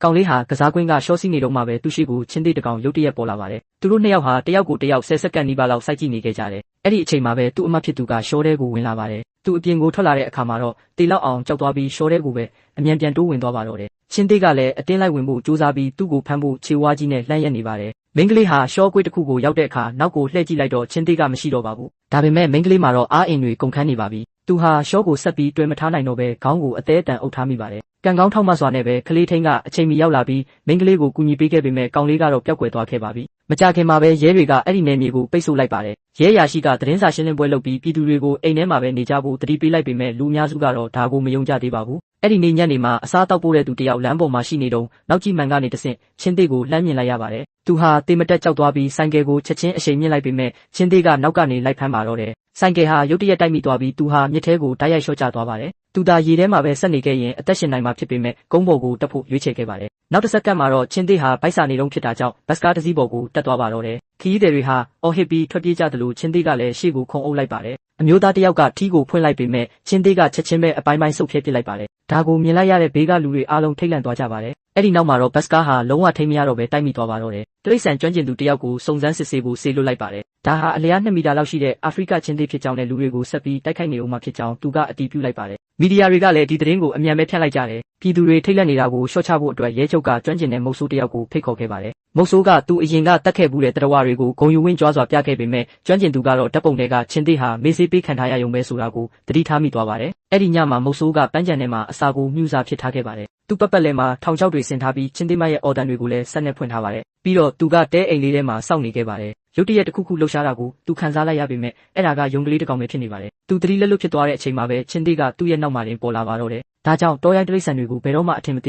ကောင်လေးဟာကစားကွင်းကရှော့စီးနေတော့မှပဲသူ့ရှိကိုချင်းသေးတကောင်ရုတ်တရက်ပေါ်လာပါတယ်သူတို့နှစ်ယောက်ဟာတယောက်ကိုတယောက်10စက္ကန့်နီးပါးလောက်စိုက်ကြည့်နေခဲ့ကြတယ်အဲ့ဒီအချိန်မှာပဲသူ့အမဖြစ်သူကရှော့တဲကိုဝင်လာပါတယ်သူအပြင်ကိုထွက်လာတဲ့အခါမှာတော့တေလောက်အောင်ကြောက်သွားပြီးရှော့တဲကိုပဲအမြန်ပြန်တိုးဝင်သွားပါတော့တယ်ချင်းသေးကလည်းအတင်းလိုက်ဝင်ဖို့ကြိုးစားပြီးသူ့ကိုဖမ်းဖို့ခြေဝါးကြီးနဲ့လှမ်းရက်နေပါတယ်မိန်းကလေးဟာရှော့ကွေးတစ်ခုကိုရောက်တဲ့အခါနောက်ကိုလှည့်ကြည့်လိုက်တော့ချင်းသေးကမရှိတော့ပါဘူးဒါပေမဲ့မိန်းကလေးမှာတော့အားအင်တွေကုန်ခန်းနေပါပြီသူဟာရှော့ကိုဆက်ပြီးတွဲမထားနိုင်တော့ပဲခေါင်းကိုအသေးအတန်အုပ်ထားမိပါတယ်ကံကောင်းထောက်မှစွာနဲ့ပဲကလေးထိန်ကအချိန်မီရောက်လာပြီးမိန်းကလေးကိုကူညီပေးခဲ့ပေမဲ့ကောင်လေးကတော့ပျောက်ကွယ်သွားခဲ့ပါပြီမကြခင်မှာပဲရဲတွေကအဲ့ဒီနယ်မြေကိုပိတ်ဆို့လိုက်ပါတယ်ရဲရာရှိကသတင်းစာရှင်းလင်းပွဲလုပ်ပြီးပြည်သူတွေကိုအိမ်ထဲမှာပဲနေကြဖို့တတိပေးလိုက်ပေမဲ့လူအများစုကတော့ဒါကိုမယုံကြသေးပါဘူးအဲ့ဒီနေ့ညနေမှာအစားတောက်ပို့တဲ့သူတယောက်လမ်းပေါ်မှာရှိနေတုန်းနောက်ကြီးမှန်ကနေတဆင့်ချင်းသေးကိုလှမ်းမြင်လိုက်ရပါတယ်သူဟာတေမတက်ကြောက်သွားပြီးဆိုင်ကယ်ကိုချက်ချင်းအရှိန်မြင့်လိုက်ပေမဲ့ချင်းသေးကနောက်ကနေလိုက်ဖမ်းပါတော့တယ်ဆိုင်ကယ်ဟာရုတ်တရက်တိုက်မိသွားပြီးသူဟာမြစ်ထဲကိုတိုက်ရိုက်လျှော့ကျသွားပါတယ်သူသာရေထဲမှာပဲဆက်နေခဲ့ရင်အသက်ရှင်နိုင်မှာဖြစ်ပေမဲ့ကုန်းပေါ်ကိုတက်ဖို့ရွေးချယ်ခဲ့ပါတယ်နောက်တစ်စက္ကန့်မှာတော့ချင်းသေးဟာဗိုက်စာနေလုံးဖြစ်တာကြောင့်ဘတ်စကားတစ်စီးပေါ်ကိုတက်သွားပါတော့တယ်ခရီးသည်တွေဟာအော်ဟစ်ပြီးထွက်ပြေးကြသလိုချင်းသေးကလည်းရှေ့ကိုခုန်အုပ်လိုက်ပါတယ်အမျိုးသားတစ်ယောက်ကထီးကိုဖွင့်လိုက်ပေမဲ့ချင်းသေးကချက်ချင်းပဲအပိုင်းပိုင်းဆုတ်ဖြဲပစ်လိုက်ပါတယ်ဒါကိုမြင်လိုက်ရတဲ့ဘေးကလူတွေအားလုံးထိတ်လန့်သွားကြပါတယ်အဲ့ဒီနောက်မှာတော့ဘတ်စကားဟာလုံးဝထိမရတော့ပဲတိုက်မိသွားပါတော့တယ်တိရစ္ဆာန်ကျွမ်းကျင်သူတစ်ယောက်ကိုစုံစမ်းစစ်ဆေးဖို့ဆေးလွတ်လိုက်ပါတယ်ဒါဟာအလျား2မီတာလောက်ရှိတဲ့အာဖရိကချင်းသေးဖြစ်ကြောင်းနဲ့လူတွေကိုဆက်ပြီးတိုက်ခိုက်နေအောင်မှဖြစ်ကြောင်းသူကအတည်ပြုလိုက်ပါတယ်မီဒီယာတွေကလည်းဒီသတင်းကိုအမြန်ပဲဖြန့်လိုက်ကြတယ်ပြည်သူတွေထိတ်လန့်နေတာကိုရှော့ချဖို့အတွက်ရဲချုပ်ကကျွမ်းကျင်တဲ့မုတ်ဆိုးတစ်ယောက်ကိုဖိတ်ခေါ်ခဲ့ပါတယ်မုတ်ဆိုးကသူအရင်ကတတ်ခဲ့ဘူးတဲ့တရဝတွေကိုဂုံယူဝင်းကြွားစွာပြခဲ့ပေမဲ့ကျွမ်းကျင်သူကတော့ဓာတ်ပုံတွေကချင်းသေးဟာမေးစေးပေးခံထားရရုံပဲဆိုတာကိုသတိထားမိသွားပါတယ်အဲ့ဒီညမှာမုတ်ဆိုးကပန်းချံထဲမှာအစာကိုမြူစာဖြစ်ထားခဲ့ပါတယ်သူ့ပတ်လည်မှာထောင်ချောက်တွေဆင်ထားပြီးချင်းသေးမရဲ့အော်တန်တွေကိုလည်းဆက်နဲ့ဖွင့်ထားပါတယ်ပြီးတော့သူကတဲအိမ်လေးထဲမှာစောင့်နေခဲ့ပါတယ်ရုတ်တရက်တစ်ခုခုလှုပ်ရှားတာကိုသူခံစားလိုက်ရပေမဲ့အဲ့ဒါကယုံကလေးတစ်ကောင်ပဲဖြစ်နေပါတယ်သူသတိလက်လွတ်ဖြစ်သွားတဲ့အချိန်မှာပဲချင်းသေးကသူ့ရဲ့နောက်မှာတင်ပေါ်လာပါတော့တယ်ဒါကြောင့်တောရိုင်းတိရစ္ဆာန်တွေကိုဘယ်တော့မှအထင်မသေး